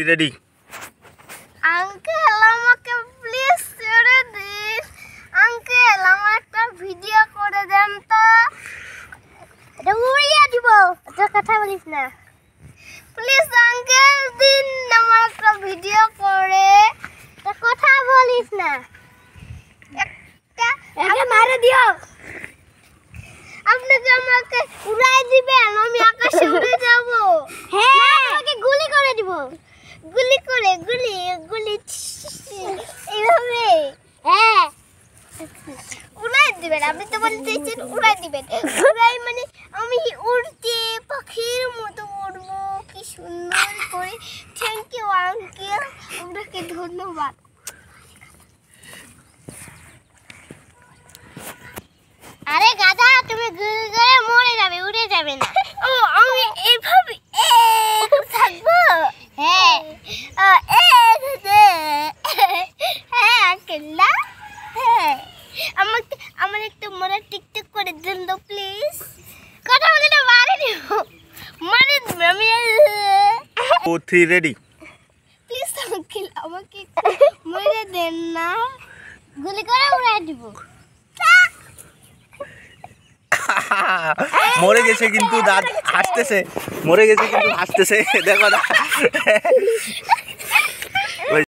ready uncle আমাকে please ছেড়ে দিন আঙ্কেল আমার একটা ভিডিও করে দেন তো এটা উড়িয়ে দিব তো কথা বলিস না প্লিজ আঙ্কেল দিন আমার একটা ভিডিও করে তো কথা বলিস না একটা মারে দিও আপনি কি আমাকে উড়াই দিবেন আমি আকাশে উড়ে যাব হ্যাঁ আমাকে গুলি করে দিব গুলি করে গুলি এইভাবে হ্যাঁ উড়াই দিবেন আপনি তো বলতেছেন উড়াই দিবেন উড়াই মানে আমি উড়তে পাখির মতো উড়বো কি সুন্দর করে থ্যাংক ইউ আঙ্কেল আপনাকে ধন্যবাদ আরে গাধা তুমি গুলি করে মরে যাবে উড়ে যাবে না ও আমি এইভাবে থাকবো হ্যাঁ হ্যাঁ আঙ্কেল না হ্যাঁ আমাকে আমার একটু মনে টিকটিক করে দিন তো প্লিজ কথা বলে না মারে দিব মানে আমি 2 3 রেডি প্লিজ আঙ্কেল আমাকে মরে দেন না গুলি করে উড়াই দিব মরে গেছে কিন্তু দাঁত হাসতেছে মরে গেছে কিন্তু হাসতেছে দেখো